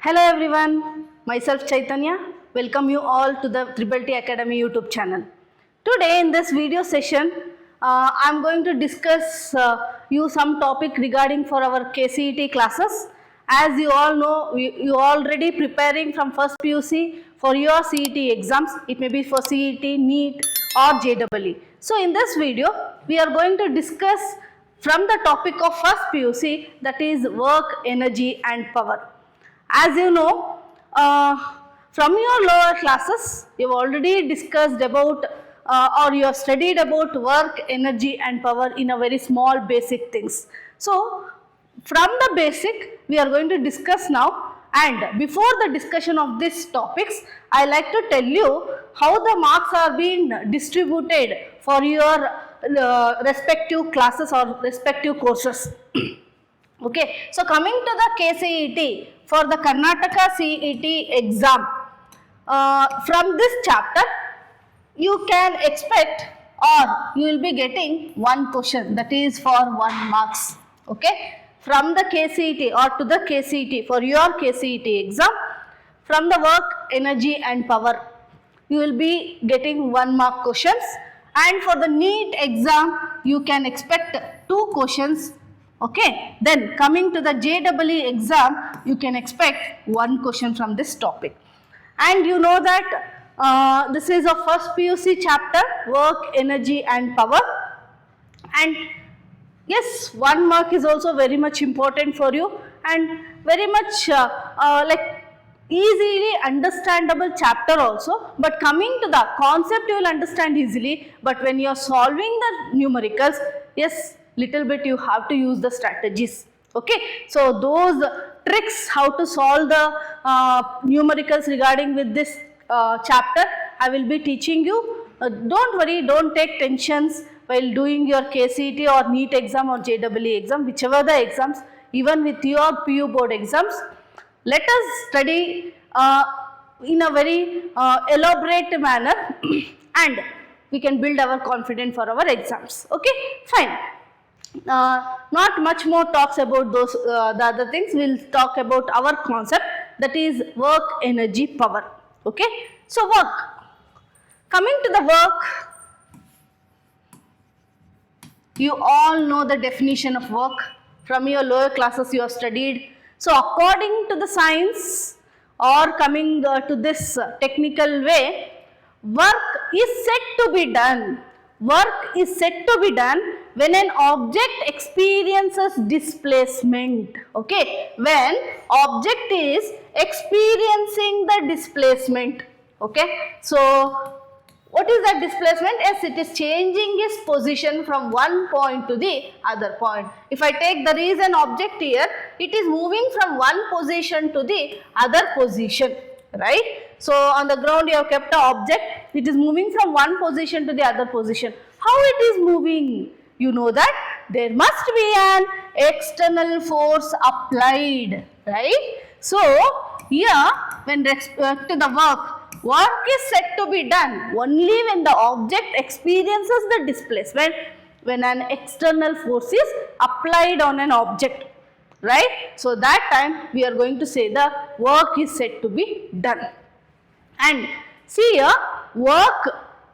Hello everyone, myself Chaitanya. Welcome you all to the Triple T Academy YouTube channel. Today in this video session, I am going to discuss you some topic regarding for our KCET classes. As you all know, you already preparing from first PUC for your CET exams. It may be for CET, NEET or JEE. So in this video, we are going to discuss from the topic of first PUC, that is work, energy and power. As you know, from your lower classes, you have already discussed about or you have studied about work, energy and power in a very small basic things. So, from the basic, we are going to discuss now, and before the discussion of these topics, I like to tell you how the marks are being distributed for your respective classes or respective courses. Okay, so coming to the KCET, for the Karnataka CET exam, from this chapter, you can expect or you will be getting one question, that is for 1 marks. Okay, from the KCET or to the KCET, for your KCET exam, from the work, energy and power, you will be getting 1 mark questions, and for the NEET exam, you can expect 2 questions. Okay, then coming to the JEE exam, you can expect 1 question from this topic. And you know that this is a first PUC chapter, work, energy and power. And yes, 1 mark is also very much important for you and very much like easily understandable chapter also, but coming to the concept you will understand easily, but when you are solving the numericals, yes, little bit you have to use the strategies. Okay, so those tricks how to solve the numericals regarding with this chapter, I will be teaching you. Don't worry, don't take tensions while doing your KCET or NEET exam or JEE exam, whichever the exams, even with your PU board exams. Let us study in a very elaborate manner and we can build our confidence for our exams. Okay, fine. Not much more talks about those the other things. We will talk about our concept, that is work, energy, power. Okay, so work. Coming to the work, you all know the definition of work. From your lower classes you have studied. So according to the science or coming to this technical way, work is said to be done. Work is said to be done when an object experiences displacement. Okay, when object is experiencing the displacement. Okay, so what is that displacement? Yes, it is changing its position from one point to the other point. If I take there is an object here, it is moving from one position to the other position, right? So on the ground you have kept an object, it is moving from one position to the other position. How it is moving? You know that there must be an external force applied, right? So here when respect to the work is said to be done only when the object experiences the displacement, when an external force is applied on an object, right? So that time we are going to say the work is said to be done. And see here, work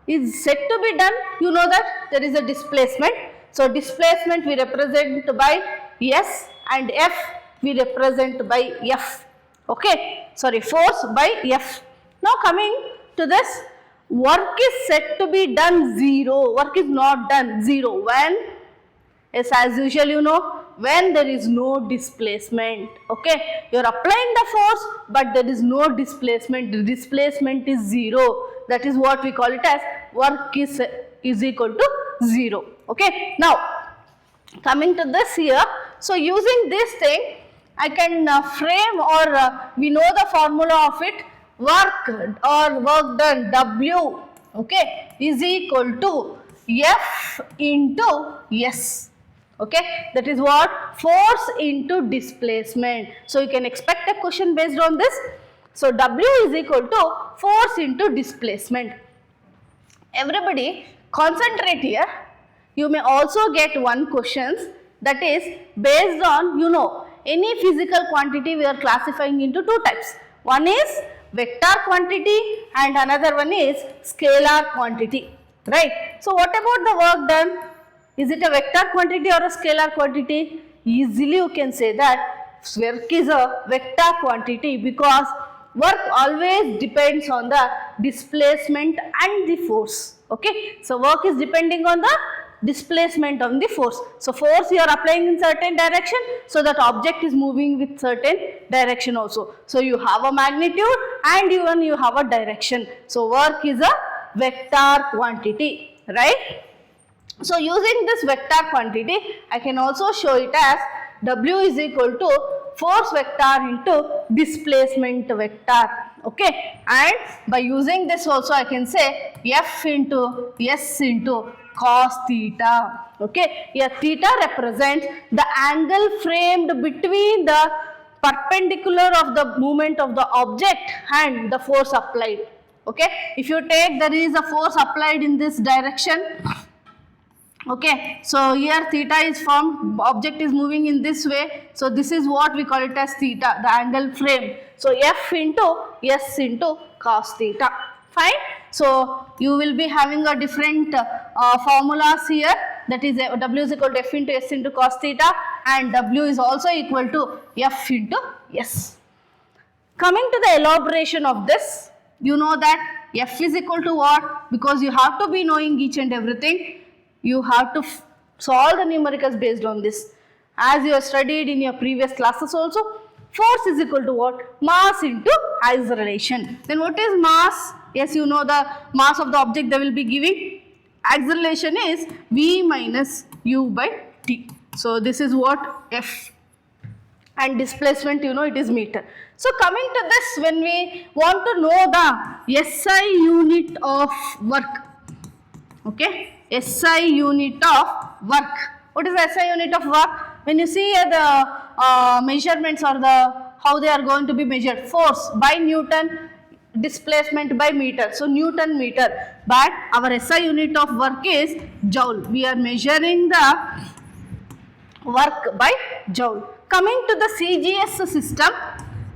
is said to be done, you know that there is a displacement. So displacement we represent by S and F we represent by F. Okay, sorry, force by F. Now coming to this, work is said to be done 0, work is not done 0 when, yes, as usual you know, when there is no displacement. Okay, you are applying the force but there is no displacement, the displacement is 0. That is what we call it as work is equal to 0. Okay, now coming to this here, so using this thing I can frame or we know the formula of it. Work or work done, W, okay, is equal to F into S. Okay, that is what? Force into displacement. So you can expect a question based on this. So W is equal to force into displacement. Everybody concentrate here. You may also get one question, that is based on, you know, any physical quantity we are classifying into two types. One is vector quantity and another one is scalar quantity, right? So what about the work done? Is it a vector quantity or a scalar quantity? Easily you can say that work is a vector quantity because work always depends on the displacement and the force. Okay, so work is depending on the displacement on the force. So force you are applying in certain direction, so that object is moving with certain direction also. So you have a magnitude and even you have a direction. So work is a vector quantity, right? So using this vector quantity, I can also show it as W is equal to force vector into displacement vector. Okay, and by using this also I can say F into S into cos theta. Okay, here theta represents the angle framed between the perpendicular of the movement of the object and the force applied. Okay, if you take there is a force applied in this direction. Okay, so here theta is formed, object is moving in this way, so this is what we call it as theta, the angle frame. So F into S into cos theta, fine. So you will be having a different formulas here, that is W is equal to F into S into cos theta and W is also equal to F into S. Coming to the elaboration of this, you know that F is equal to what? Because you have to be knowing each and everything. You have to solve the numericals based on this. As you have studied in your previous classes also, force is equal to what? Mass into acceleration. Then what is mass? Yes, you know the mass of the object they will be giving. Acceleration is V minus U by T. So this is what F. And displacement, you know, it is meter. So coming to this, when we want to know the SI unit of work, okay, SI unit of work. What is the SI unit of work? When you see the measurements or how they are going to be measured, force by Newton, displacement by meter. So Newton meter, but our SI unit of work is joule. We are measuring the work by joule. Coming to the CGS system,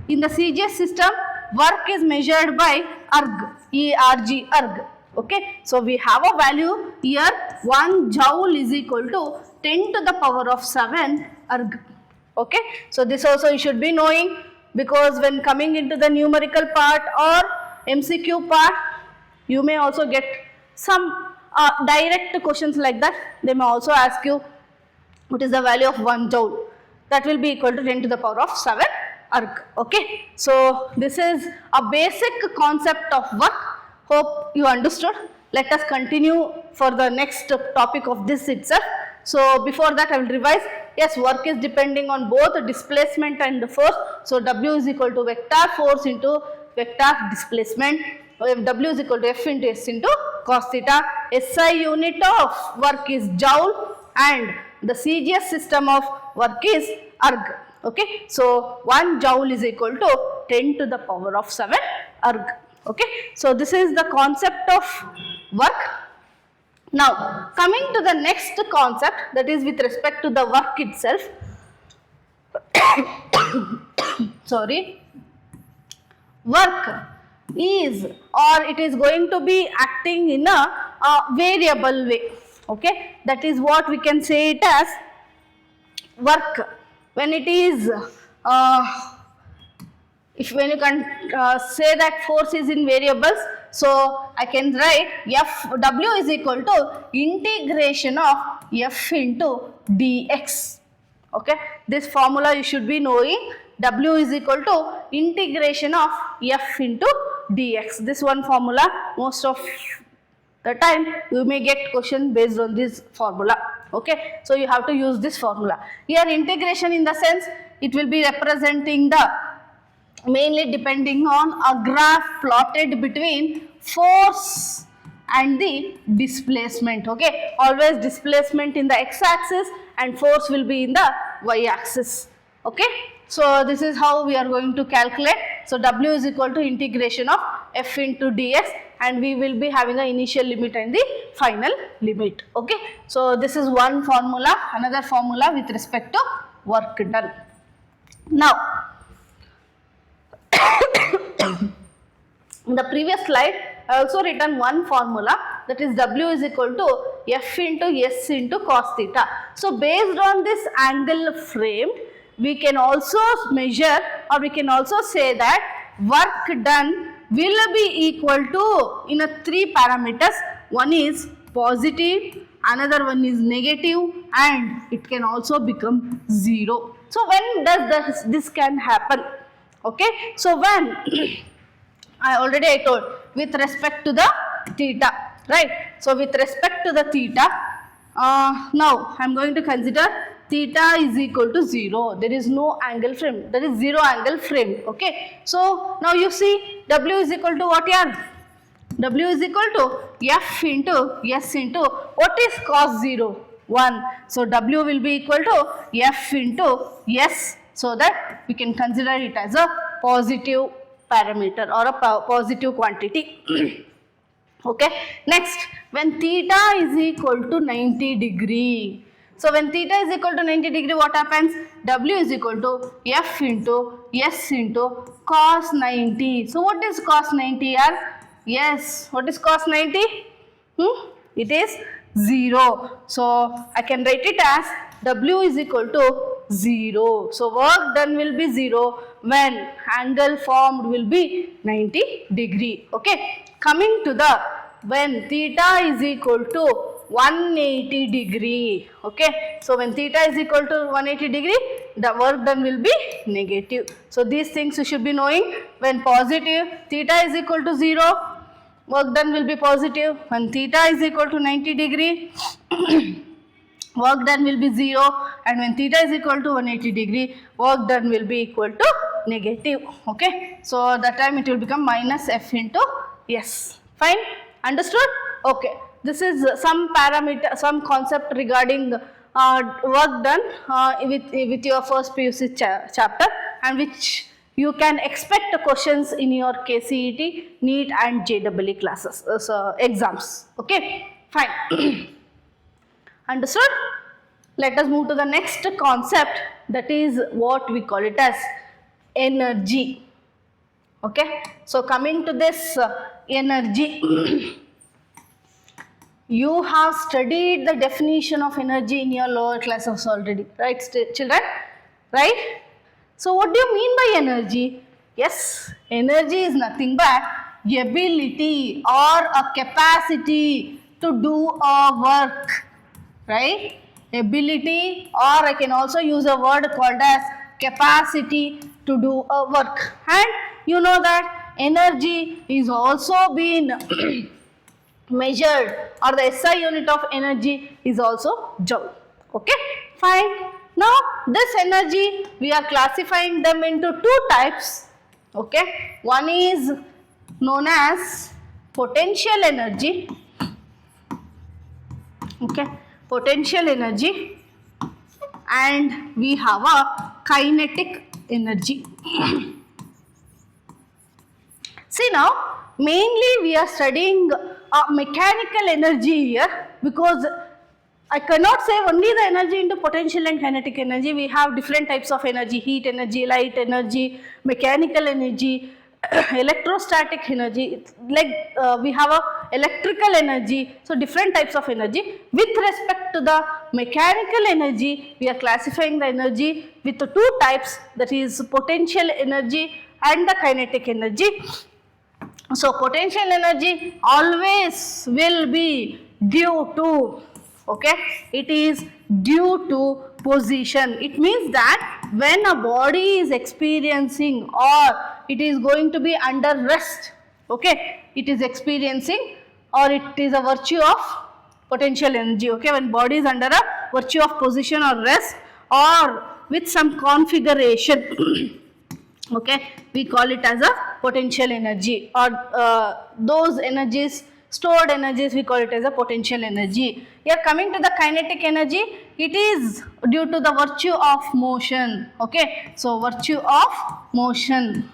in the CGS system, work is measured by erg, ERG, erg. Okay, so we have a value here, 1 joule is equal to 10 to the power of 7 erg. Okay, so this also you should be knowing, because when coming into the numerical part or MCQ part, you may also get some direct questions like that. They may also ask you what is the value of 1 joule. That will be equal to 10 to the power of 7 erg. Okay, so this is a basic concept of work. Hope you understood. Let us continue for the next topic of this itself. So before that I will revise. Yes, work is depending on both displacement and force. So W is equal to vector force into vector displacement. W is equal to F into S into cos theta. SI unit of work is joule and the CGS system of work is erg. Okay, so 1 joule is equal to 10 to the power of 7 erg. Okay, so this is the concept of work. Now coming to the next concept, that is with respect to the work itself. Sorry, work is, or it is going to be acting in a variable way. Okay, that is what we can say it as work. When it is when you can say that force is in variables, so I can write W is equal to integration of F into dx. Okay, this formula you should be knowing. W is equal to integration of F into dx. This one formula, most of the time you may get question based on this formula. Okay, so you have to use this formula. Here integration, in the sense it will be representing the mainly depending on a graph plotted between force and the displacement. Okay, always displacement in the x-axis and force will be in the y-axis. Okay, so this is how we are going to calculate. So W is equal to integration of F into dx, and we will be having an initial limit and the final limit. Okay, so this is one formula. Another formula with respect to work done. Now, in the previous slide, I also written one formula, that is W is equal to F into S into cos theta. So, based on this angle framed, we can also measure, or we can also say that work done will be equal to, in a 3 parameters, one is positive, another one is negative, and it can also become 0. So, when does this can happen? Okay, so when I told, with respect to the theta, right? So, with respect to the theta, now I am going to consider theta is equal to 0. There is no angle frame. There is 0 angle frame. Okay. So, now you see W is equal to what here? W is equal to F into S into what is cos 0? 1. So, W will be equal to F into S, so that we can consider it as a positive parameter or a positive quantity. Okay. Next, when theta is equal to 90 degree. So, when theta is equal to 90 degree, what happens? W is equal to F into S into cos 90. So, what is cos 90 here? Yes, what is cos 90? It is 0. So, I can write it as W is equal to 0. So, work done will be 0 when angle formed will be 90 degree. Okay. Coming to the, when theta is equal to 180 degree. Okay. So, when theta is equal to 180 degree, the work done will be negative. So, these things you should be knowing. When positive, theta is equal to 0, work done will be positive. When theta is equal to 90 degree, work done will be 0, and when theta is equal to 180 degree, work done will be equal to negative. Okay. So, that time it will become minus F into S. Fine. Understood? Okay. This is some parameter, some concept regarding work done with your first PUC chapter, and which you can expect questions in your KCET, NEET and JEE classes, exams. Okay. Fine. Understood? Let us move to the next concept, that is what we call it as energy. Okay. So, coming to this energy, you have studied the definition of energy in your lower classes already, right children? Right? So, what do you mean by energy? Yes, energy is nothing but ability or a capacity to do a work, right? Ability, or I can also use a word called as capacity to do a work. And you know that energy is also been measured, or the SI unit of energy is also joule. Okay, fine. Now, this energy, we are classifying them into 2 types. Okay, one is known as potential energy. Okay, potential energy, and we have a kinetic energy. See, now mainly we are studying mechanical energy here, because I cannot say only the energy into potential and kinetic energy. We have different types of energy: heat energy, light energy, mechanical energy, electrostatic energy. It's like we have a electrical energy. So, different types of energy. With respect to the mechanical energy, we are classifying the energy with the 2 types, that is potential energy and the kinetic energy. So, potential energy always will be due to, okay, it is due to position. It means that when a body is experiencing, or it is going to be under rest, okay, it is experiencing, or it is a virtue of potential energy. Okay, when body is under a virtue of position or rest, or with some configuration, okay, we call it as a potential energy, or those energies, stored energies, we call it as a potential energy. Here, coming to the kinetic energy, it is due to the virtue of motion. Okay, so virtue of motion,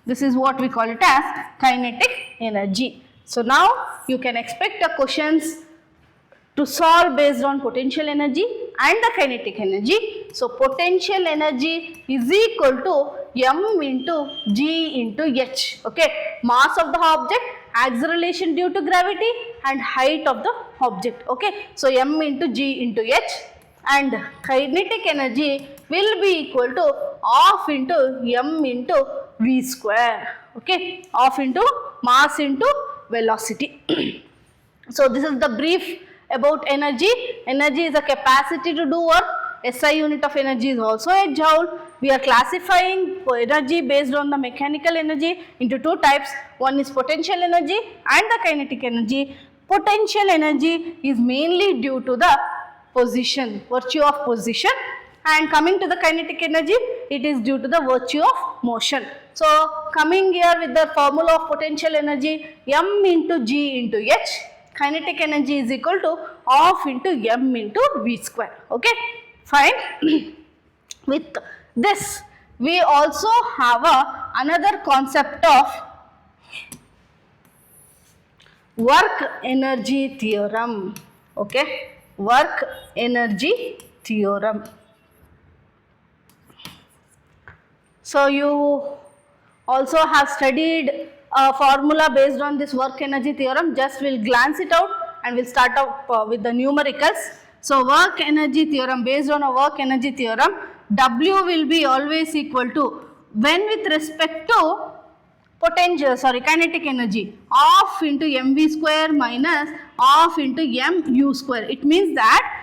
this is what we call it as kinetic energy. So, now you can expect the questions to solve based on potential energy and the kinetic energy. So potential energy is equal to m into g into h. Okay, mass of the object, acceleration due to gravity and height of the object. Okay, so m into g into h, and kinetic energy will be equal to half into m into v square. Okay, half into mass into velocity. So this is the brief about energy. Energy is a capacity to do work. SI unit of energy is also a joule. We are classifying energy based on the mechanical energy into two types. One is potential energy and the kinetic energy. Potential energy is mainly due to the position, virtue of position, and coming to the kinetic energy, it is due to the virtue of motion. So coming here with the formula of potential energy, m into g into h, kinetic energy is equal to half into m into v square. Okay, fine. With this, we also have another concept of work energy theorem. Okay, work energy theorem. So you also have studied a formula based on this work energy theorem. Just we'll glance it out and we'll start out with the numericals. So work energy theorem, based on a work energy theorem, W will be always equal to, when with respect to kinetic energy, half into mv square minus half into mu square. It means that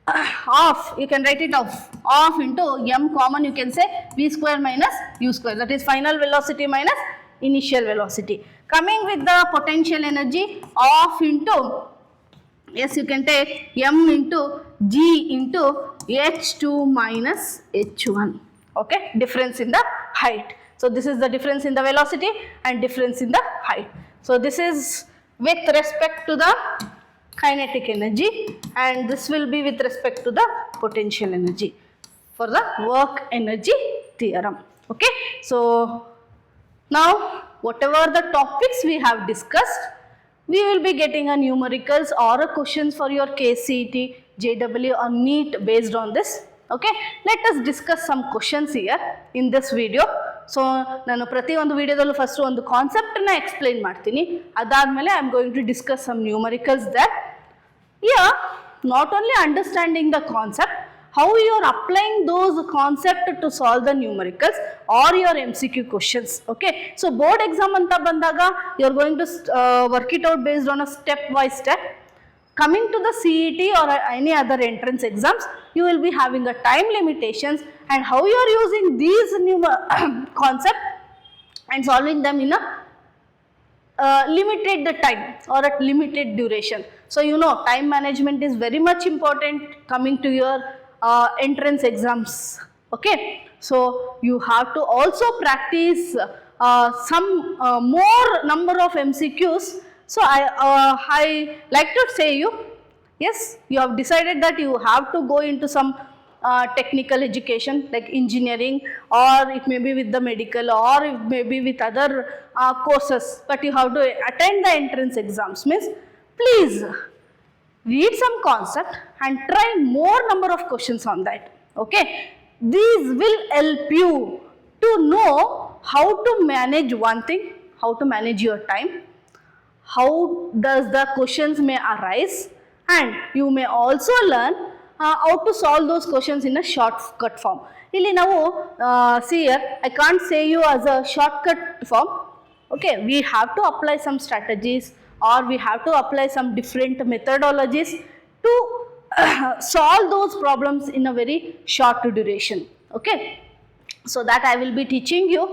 half, you can write it off, half into m common, you can say v square minus u square, that is final velocity minus initial velocity. Coming with the potential energy, half into, yes, you can take m into g into h2 minus h1. Okay, difference in the height. So this is the difference in the velocity and difference in the height. So this is with respect to the kinetic energy, and this will be with respect to the potential energy for the work energy theorem. Okay, so now whatever the topics we have discussed, we will be getting a numericals or a questions for your KCET, JW or NEET based on this. Okay, let us discuss some questions here in this video. So ನಾನು ಪ್ರತಿಯೊಂದು ವಿಡಿಯೋದಲ್ಲೂ first ಒಂದು ಕಾನ್ಸೆಪ್ಟನ್ನು explain ಮಾಡ್ತೀನಿ, ಅದಾದಮೇಲೆ I am going to discuss some numericals that. Here, not only understanding the concept, how you are applying those concepts to solve the numericals or your MCQ questions. Okay, so board exam anta bandaga, you are going to work it out based on a step by step. Coming to the CET or any other entrance exams, you will be having a time limitations, and how you are using these concepts and solving them in a limited time or at limited duration. So you know, time management is very much important coming to your entrance exams. Okay, so you have to also practice some more number of MCQs. So I like to say you, yes, you have decided that you have to go into some technical education like engineering, or it may be with the medical, or it may be with other courses, but you have to attend the entrance exams. Means please read some concept and try more number of questions on that. Okay, these will help you to know how to manage one thing, how to manage your time, how does the questions may arise, and you may also learn how to solve those questions in a shortcut form. Illi navu see here, I can't say you as a shortcut form. Okay, we have to apply some strategies, or we have to apply some different methodologies to solve those problems in a very short duration. Okay, so that I will be teaching you.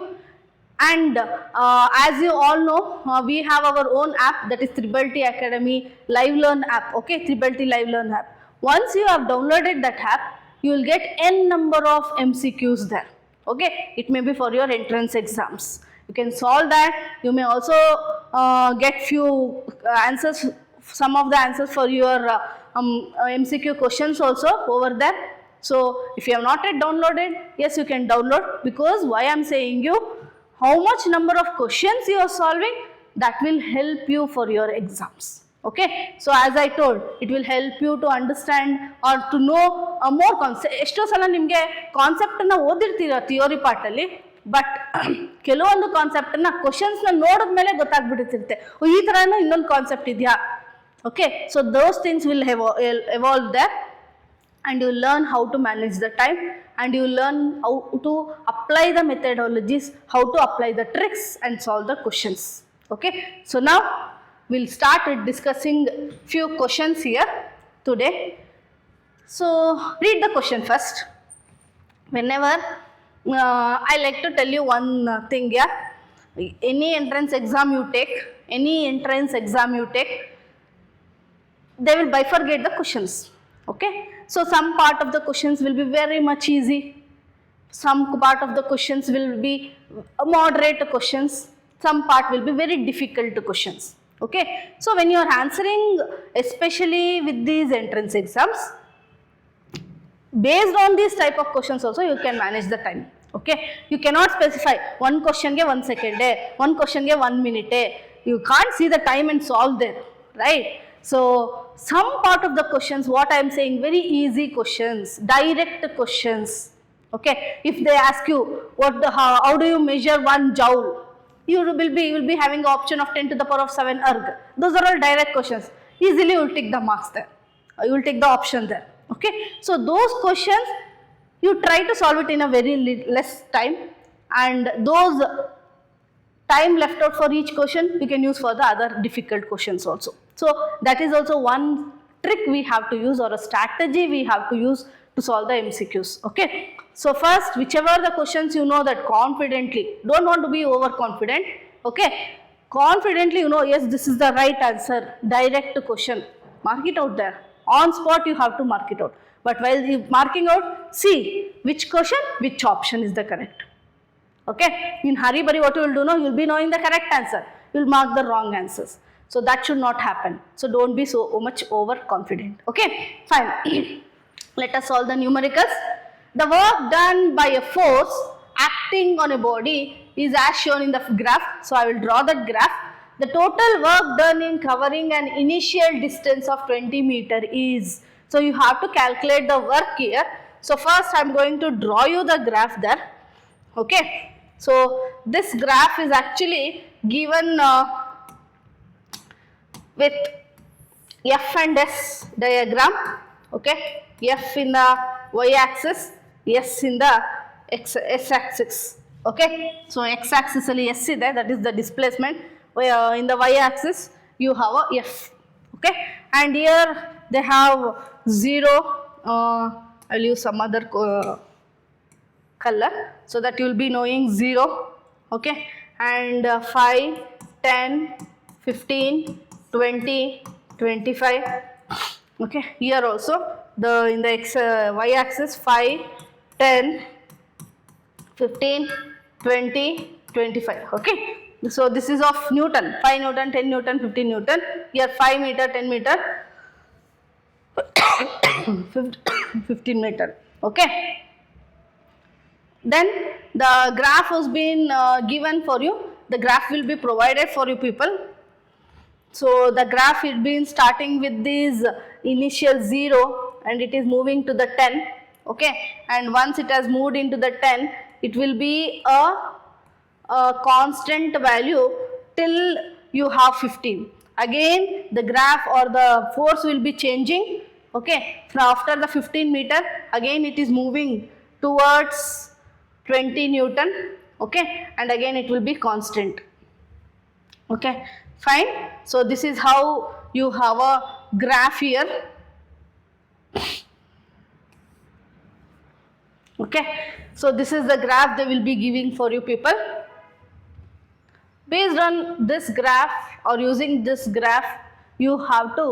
And as you all know, we have our own app, that is Tribal T Academy Live Learn app. Okay, Tribal T Live Learn app. Once you have downloaded that app, you will get n number of MCQs there. Okay, it may be for your entrance exams. You can solve that. You may also get few answers, some of the answers for your MCQ questions also over there. So if you have not yet downloaded, yes, you can download, because why I am saying you, how much number of questions you are solving, that will help you for your exams. Okay, so as I told, it will help you to understand or to know more concept. ಎಷ್ಟೋ ಸಲ ನಿಮಗೆ ಕಾನ್ಸೆಪ್ಟನ್ನು ಓದಿರ್ತೀರ theory ಪಾರ್ಟಲ್ಲಿ, but ಕೆಲವೊಂದು ಕಾನ್ಸೆಪ್ಟನ್ನು ಕ್ವಶನ್ಸ್ನ ನೋಡಿದ ಮೇಲೆ ಗೊತ್ತಾಗ್ಬಿಟ್ಟಿರುತ್ತೆ, ಈ ಥರನೂ ಇನ್ನೊಂದು concept ಇದೆಯಾ. Okay, so those things will evolve there, and you learn how to manage the time, and you learn how to apply the methodologies, how to apply the tricks and solve the questions. Okay, so now we'll start with discussing few questions here today. So read the question first. Whenever I like to tell you one thing here. Any entrance exam you take, they will bifurcate the questions. Okay, so some part of the questions will be very much easy, some part of the questions will be moderate questions, some part will be very difficult questions. Okay, so when you are answering, especially with these entrance exams, based on these type of questions also you can manage the time. Okay, you cannot specify one question ge 1 second, one question ge 1 minute, you can't see the time and solve there, right? So some part of the questions, what I am saying, very easy questions, direct questions. Okay, if they ask you how do you measure 1 joule, you will be having the option of 10 to the power of 7 erg. Those are all direct questions. Easily you will take the marks there, you will take the option there. Okay, so those questions you try to solve it in a very less time, and those time left out for each question you can use for the other difficult questions also. So that is also one trick we have to use, or a strategy we have to use to solve the MCQs. Okay, so first, whichever the questions you know that confidently, don't want to be overconfident. Okay, confidently you know, yes, this is the right answer, direct question, mark it out there. On spot you have to mark it out. But while you marking out, see which question, which option is the correct. Okay, in hurry burry what you will do now, you will be knowing the correct answer, you will mark the wrong answers. So that should not happen. So don't be so much overconfident. Okay, fine. Let us solve the numericals. The work done by a force acting on a body is as shown in the graph. So I will draw that graph. The total work done in covering an initial distance of 20 meter is, so you have to calculate the work here. So first I am going to draw you the graph there. Okay, so this graph is actually given with F and S diagram. Okay, F in the y axis, S in the S axis. Okay, so x axis ಅಲ್ಲಿ S ಇದೆ, that is the displacement. In the y axis you have a F. Okay, and here they have 0. I will use some other color so that you will be knowing 0. Okay, and 5, 10, 15, 20, 25. Okay, here also in the y axis 5, 10, 15, 20, 25. Okay, so this is of Newton, 5 Newton, 10 Newton, 15 Newton. Here 5 meter, 10 meter, 15 meter. Okay, then the graph has been given for you. The graph will be provided for you people. So the graph is been starting with this initial 0 and it is moving to the 10. Okay, and once it has moved into the 10, it will be a constant value till you have 15. Again the graph or the force will be changing. Okay, now after the 15 meter, again it is moving towards 20 Newton. Okay, and again it will be constant. Okay, fine. So this is how you have a graph here. Okay, so this is the graph they will be giving for you people. Based on this graph or using this graph, you have to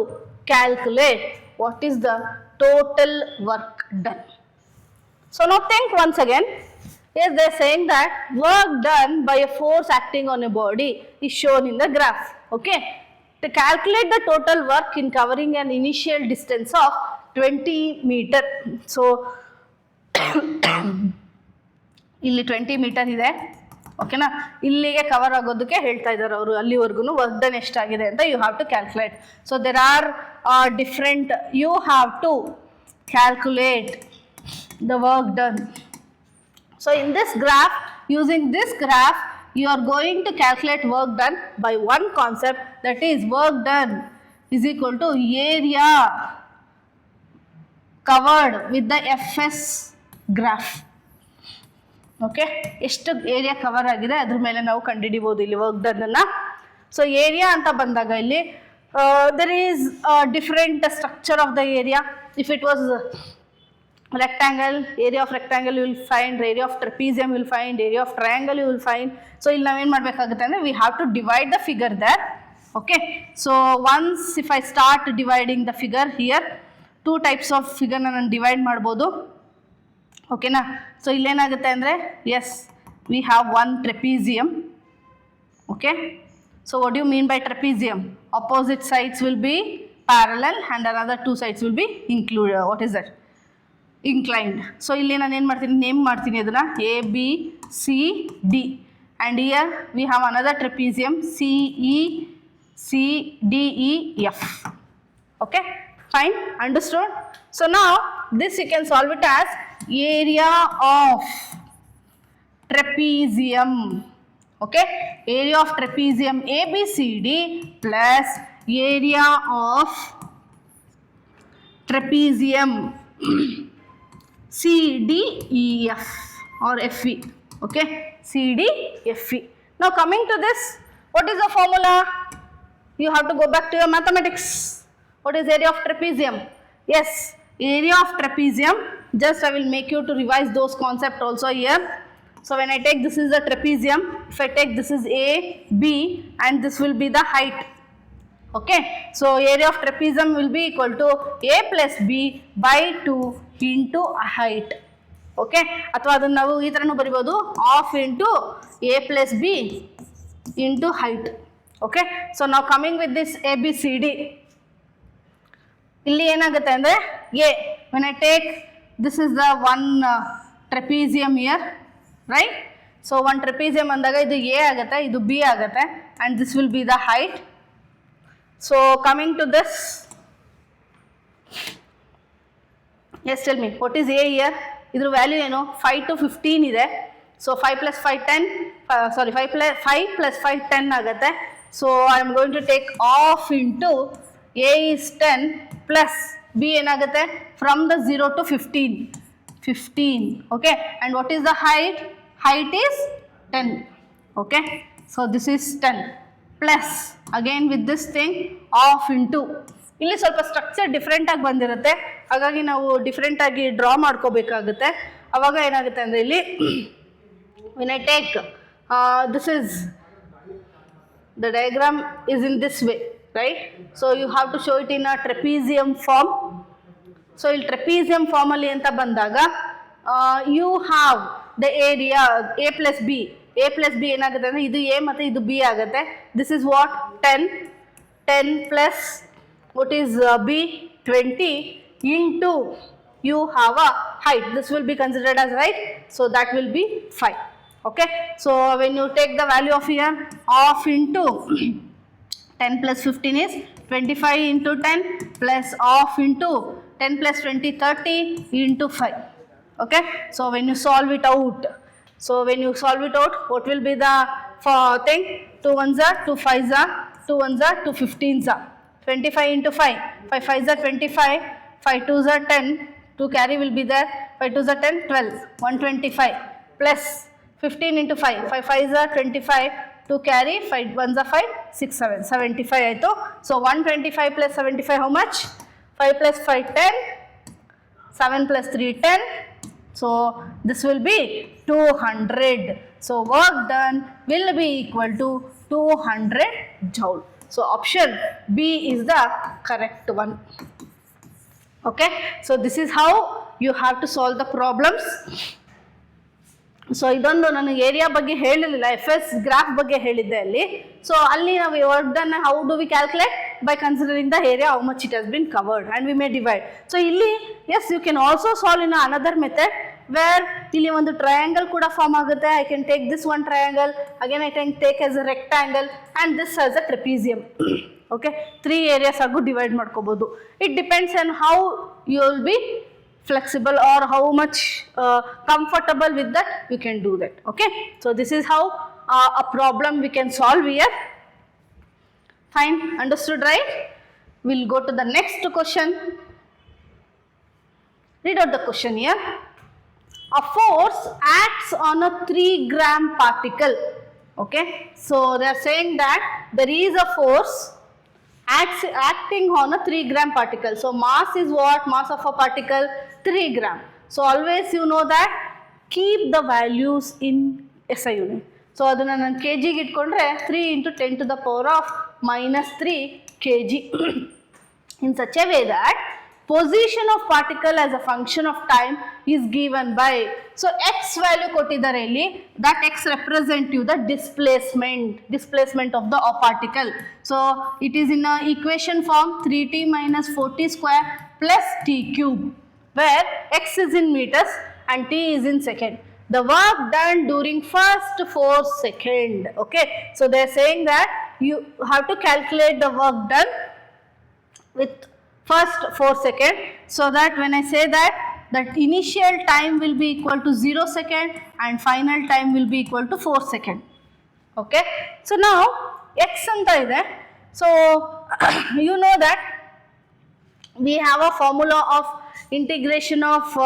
calculate what is the total work done. So now think once again. Yes, they are saying that work done by a force acting on a body is shown in the graph. Okay, to calculate the total work in covering an initial distance of 20 meter. So ಇಲ್ಲಿ 20 meter ಇದೆ. ಓಕೆನಾ, ಇಲ್ಲಿಗೆ cover ಆಗೋದಕ್ಕೆ ಹೇಳ್ತಾ ಇದ್ದಾರೆ ಅವರು, ಅಲ್ಲಿವರೆಗೂ work done ಎಷ್ಟಾಗಿದೆ ಅಂತ you have to calculate. So there are different, you have to calculate the work done. So in this graph, using this graph, you are going to calculate work done by one concept, that is work done is equal to area covered with the FS graph. Okay, ಎಷ್ಟು area cover ಆಗಿದೆ ಅದ್ರ ಮೇಲೆ ನಾವು ಕಂಡುಹಿಡಿಬೋದು ಇಲ್ಲಿ work done ಅನ್ನ. So area ಅಂತ ಬಂದಾಗ ಇಲ್ಲಿ there is different structure of the area. If it was rectangle, area of rectangle you will find, area of trapezium you will find, area of triangle you will find. So ಇಲ್ಲಿ ನಾವೇನು ಮಾಡಬೇಕಾಗುತ್ತೆ ಅಂದರೆ we have to divide the figure there. Okay, so once if I start dividing the figure here, two types of figure ನಾನು divide ಮಾಡ್ಬೋದು. ಓಕೆನಾ, so ಇಲ್ಲೇನಾಗುತ್ತೆ ಅಂದರೆ S we have one trapezium. Okay, so what do you mean by trapezium? Opposite sides will be parallel and another two sides will be included. What is that? Inclined. So ಇಲ್ಲಿ ನಾನು ಏನು ಮಾಡ್ತೀನಿ, name ಮಾಡ್ತೀನಿ ಅದನ್ನು A B C D, and here we have another trapezium C E C D E F. Okay, fine, understood. So now this you can solve it as area of trapezium. Okay, area of trapezium ABCD plus area of trapezium CDEF or FE. Okay, CDFE. Now coming to this, what is the formula? You have to go back to your mathematics. What is area of trapezium? Yes, area of trapezium, just I will make you to revise those concepts also here. So when I take this is the trapezium, if I take this is A, B, and this will be the height. Okay, so area of trapezium will be equal to A plus B by 2 into height. Okay, ಅಥವಾ ಅದನ್ನು ನಾವು ಈ ಥರನೂ ಬರಿಬೋದು, of into A plus B into height. Okay, so now coming with this ABCD, ಇಲ್ಲಿ ಏನಾಗುತ್ತೆ ಅಂದರೆ A, when I take this is the one trapezium here, right? So one trapezium ಅಂದಾಗ ಇದು A ಆಗುತ್ತೆ, ಇದು B ಆಗುತ್ತೆ, and this will be the height. So coming to this, yes, tell me what is A here? Idr value ಏನು 5 to 15 ಇದೆ. So 5 plus 5 10, sorry 5 plus 5 10 ಆಗುತ್ತೆ. So I am going to take off into A is 10 plus B ಏನಾಗುತ್ತೆ from the 0 to 15. Okay, and what is the height? Height is 10. Okay, so this is 10 plus again with this thing off into, ಇಲ್ಲಿ ಸ್ವಲ್ಪ structure different ಆಗಿ ಬಂದಿರುತ್ತೆ, ಹಾಗಾಗಿ ನಾವು different ಆಗಿ draw ಮಾಡ್ಕೋಬೇಕಾಗುತ್ತೆ. ಅವಾಗ ಏನಾಗುತ್ತೆ ಅಂದರೆ ಇಲ್ಲಿ when I take this is the diagram is in this way, right? So you have to show it in a trapezium form. So ಇಲ್ಲಿ trapezium form ಅಲ್ಲಿ ಅಂತ ಬಂದಾಗ you have the area A plus B. A plus B ಏನಾಗುತ್ತೆ ಅಂದರೆ ಇದು A ಮತ್ತು ಇದು B ಆಗುತ್ತೆ. This is what 10 plus what is B 20 into you have a height. This will be considered as right. So that will be 5. Okay. So when you take the value of here off into 10 plus 15 is 25 into 10 plus off into 10 plus 20 30 into 5. Okay. So when you solve it out, what will be the thing? 2 1s are 2 5s are 2 1s are 2 15s are 25 into 5 5s are 25, 5 2s are 10, 2 carry will be there, 5 2s are 10 12 125 plus 15 into 5 5s are 25, 2 carry, 5 1s are 5 6 7 75 ಆಯಿತು. So 125 plus 75 how much? 5 plus 5 10, 7 plus 3 10. So this will be 200. So work done will be equal to 200 joule. So option B is the correct one. Okay, so this is how you have to solve the problems. So ಇದೊಂದು ನಾನು area ಬಗ್ಗೆ ಹೇಳಿರಲಿಲ್ಲ, F S graph ಬಗ್ಗೆ ಹೇಳಿದ್ದೆ ಅಲ್ಲಿ. So ಅಲ್ಲಿ ನಾವು work done how do we calculate by considering the area how much it has been covered and we may divide. So ಇಲ್ಲಿ as you can also solve in another method. Where ಇಲ್ಲಿ ಒಂದು triangle ಕೂಡ form ಆಗುತ್ತೆ. I can take this one triangle, again I can take as a rectangle and this as a trapezium. Okay, 3 areas ಆಗು divide ಮಾಡ್ಕೋಬೋದು. It depends on how you will be flexible or how much comfortable with that you can do that. Okay, so this is how a problem we can solve here. Fine, understood, right? We'll go to the next question. Read out the question here. A force acts on a 3-gram particle. Okay, so they are saying that there is a force acting on a 3-gram particle. So mass is what? Mass of a particle 3 gram. So always you know that keep the values in SI unit. So adana nan kg ge itkondre 3 into 10 to the power of minus 3 kg in such a way that position of particle as a function of time is given by, so x value kottidare illi, that x represent you the displacement of the particle. So it is in a equation form 3t minus 4t square plus t cube, where x is in meters and t is in second. The work done during first 4 seconds. Okay, so they are saying that you have to calculate the work done with first 4 seconds, so that when I say that initial time will be equal to 0 second and final time will be equal to 4 second. Okay, so now x anta ide, so you know that we have a formula of integration of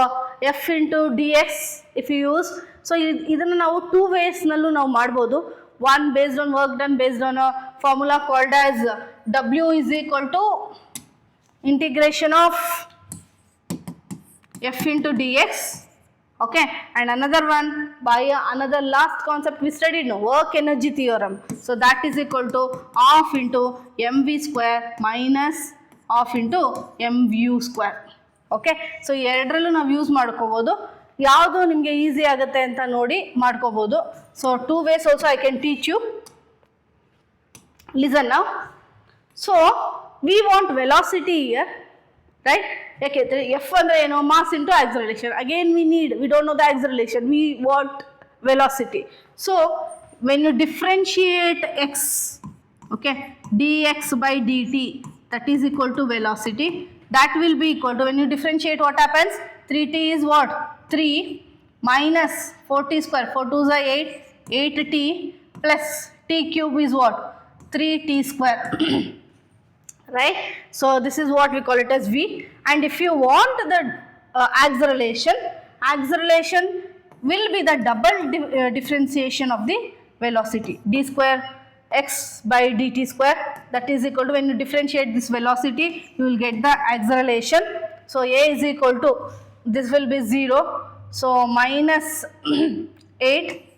f into dx if you use. So idanna ನಾವು 2 ways ನಲ್ಲೂ ನಾವು ಮಾಡಬಹುದು. One based on work done based on a formula called as w is equal to integration of f into dx. Okay, and another one by another last concept we studied, no, work energy theorem. So that is equal to half into mv square minus half into mvu square. Okay, so ಎರಡರಲ್ಲೂ ನಾವು use ಮಾಡ್ಕೋಬೋದು. ಯಾವುದು ನಿಮಗೆ easy ಆಗುತ್ತೆ ಅಂತ ನೋಡಿ ಮಾಡ್ಕೋಬೋದು. So 2 ways also I can teach you. Listen now. So we want velocity here, right? ಯಾಕೆಂದ್ರೆ f ಅಂದ್ರೆ ಏನು? mass into acceleration. Again we don't know the acceleration, we want velocity. So when you differentiate x, okay, dx by dt, that is equal to velocity. That will be equal to, when you differentiate, what happens? 3t is what? 3 minus 4t square, 4 2s are 8, 8t plus t cube is what? 3t square. Right? So this is what we call it as v. And if you want the acceleration will be the double differentiation of the velocity. d square x by dt square, that is equal to, when you differentiate this velocity you will get the acceleration. So a is equal to, this will be 0, so minus 8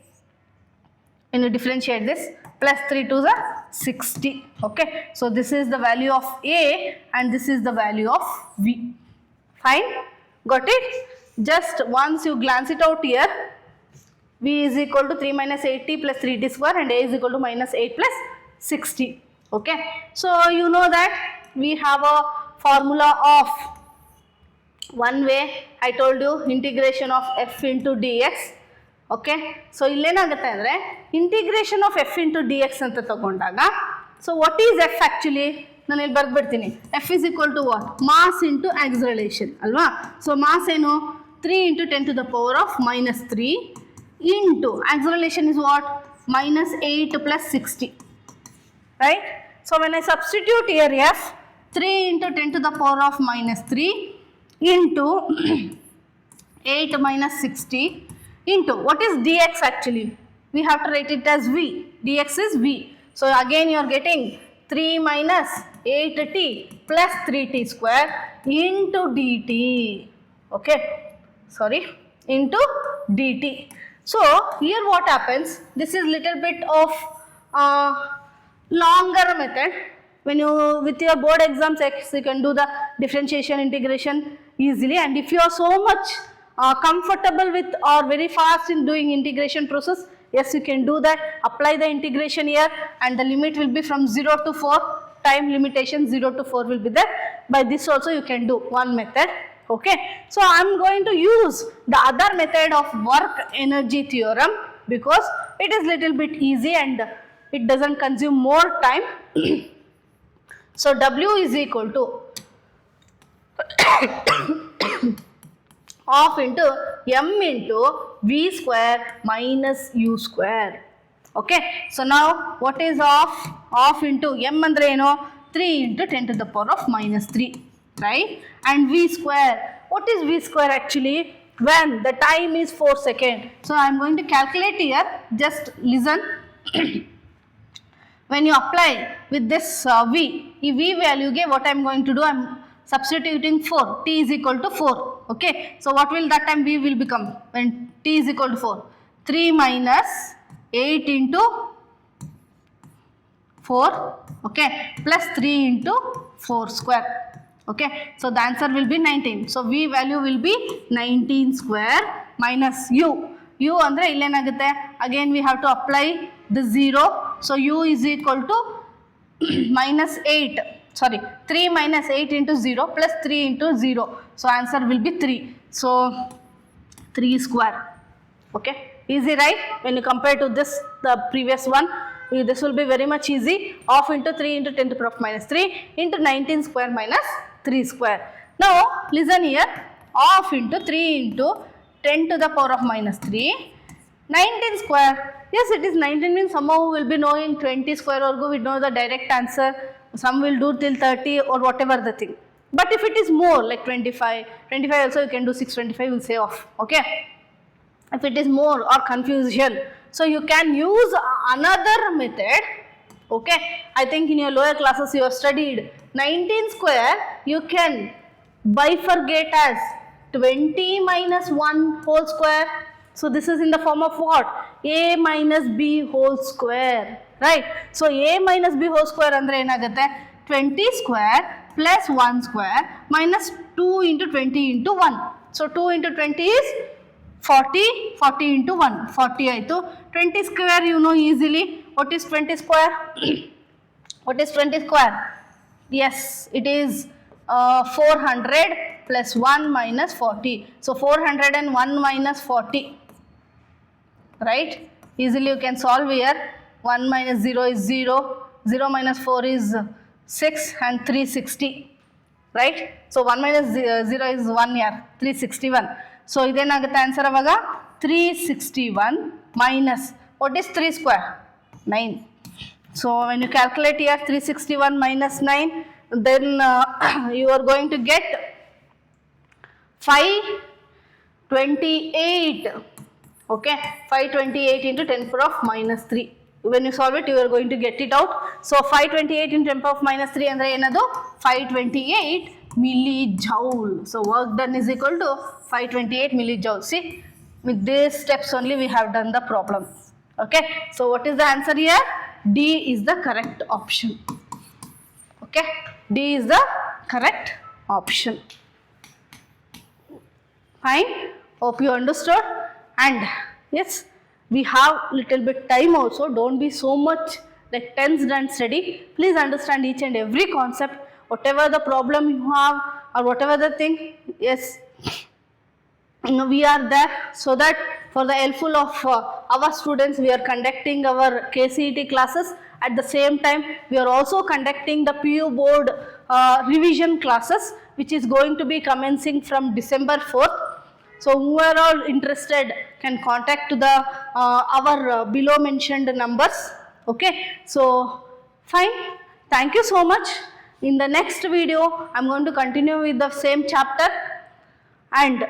when you differentiate this, plus 3 to the 60. Okay, so this is the value of a and this is the value of v. Fine, got it? Just once you glance it out here, v is equal to 3 minus 8t plus 3t square and a is equal to minus 8 plus 60. Okay, so you know that we have a formula of, one way I told you, integration of f into dx. Okay, so illenagutte andre integration of f into dx anta tagondaga, so what is f actually? ನಾನು ಇಲ್ಲಿ ಬರ್ದ್ಬಿಡ್ತೀನಿ. f is equal to what? mass into acceleration ಅಲ್ವಾ? so mass ಏನು? 3 into 10 to the power of minus 3 into acceleration is what? minus 8 plus 60. Right? So when I substitute here f, 3 into 10 to the power of minus 3 into 8 minus 60 into, what is dx actually? We have to write it as v. dx is v. So again you are getting 3 minus 8t plus 3t square into dt. Okay, sorry, into dt. So here what happens? This is little bit of longer method. When you, with your board exams, you can do the differentiation integration easily, and if you are so much comfortable with or very fast in doing integration process, yes, you can do that. Apply the integration here and the limit will be from 0 to 4, time limitation 0 to 4 will be there. By this also you can do one method. Okay, so I am going to use the other method of work energy theorem because it is little bit easy and it doesn't consume more time. So W is equal to half into m into v square minus u square. Okay, so now what is half into m andre eno 3 into 10 to the power of minus 3, right? And v square, what is v square actually? When the time is 4 seconds. So I am going to calculate here, just listen. When you apply with this v value ge, what I am going to do, I am substituting 4, t is equal to 4. Okay, so what will that time v will become when t is equal to 4? 3 minus 8 into 4, okay, plus 3 into 4 square. Okay, so the answer will be 19. So v value will be 19 square minus u andre illenagutte, again we have to apply the 0. So u is equal to minus 8, sorry, 3 minus 8 into 0 plus 3 into 0. So answer will be 3. So 3 square. Okay, easy, right? When you compare to this, the previous one, this will be very much easy. Half into 3 into 10 to the power of minus 3 into 19 square minus 3 square. Now listen here, half into 3 into 10 to the power of minus 3, 19 square. Yes, it is 19 means somehow we will be knowing 20 square or go, we know the direct answer. Some will do till 30 or whatever the thing. But if it is more like 25 also you can do 625, will say off. Okay, if it is more or confusion, so you can use another method. Okay, I think in your lower classes you have studied 19 square, you can bifurcate as 20 minus 1 whole square. So this is in the form of what? A minus b whole square, right? So a minus b whole square andre enagutte 20 square plus 1 square minus 2 into 20 into 1. So 2 into 20 is 40, 40 into 1, 40 aitu. 20 square you know easily. What is 20 square? What is 20 square? Yes, it is 400 plus 1 minus 40. So 401 minus 40, right? Easily you can solve here. 1 minus 0 is 0, 0 minus 4 is 6 and 360, right? So 1 minus 0 is 1 here, 361. So idenagutte answer avaga 361 minus, what is 3 square? 9. So when you calculate here 361 minus 9, then you are going to get 528. Okay, 528 into 10 power of minus 3. When you solve it, you are going to get it out. So 528 into 10 power of minus 3 andre enadu 528 millijoule. So work done is equal to 528 millijoule. See, with these steps only we have done the problem. Okay, so what is the answer here? D is the correct option. Okay, D is the correct option. Fine, hope you understood. And yes, we have little bit time also, don't be so much like tensed and steady. Please understand each and every concept, whatever the problem you have or whatever the thing. Yes, we are there so that for the helpful of our students, we are conducting our KCET classes. At the same time, we are also conducting the PU board revision classes, which is going to be commencing from December 4th. So who are all interested can contact to the our below mentioned numbers. Okay, so fine, thank you so much. In the next video, I am going to continue with the same chapter, and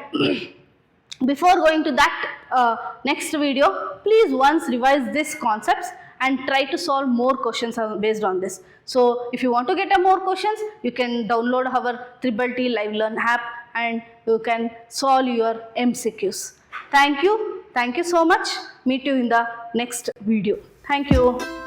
before going to that next video, please once revise these concepts and try to solve more questions based on this. So if you want to get more questions, you can download our Triple T Live Learn app and you can solve your MCQs. Thank you so much. Meet you in the next video. Thank you.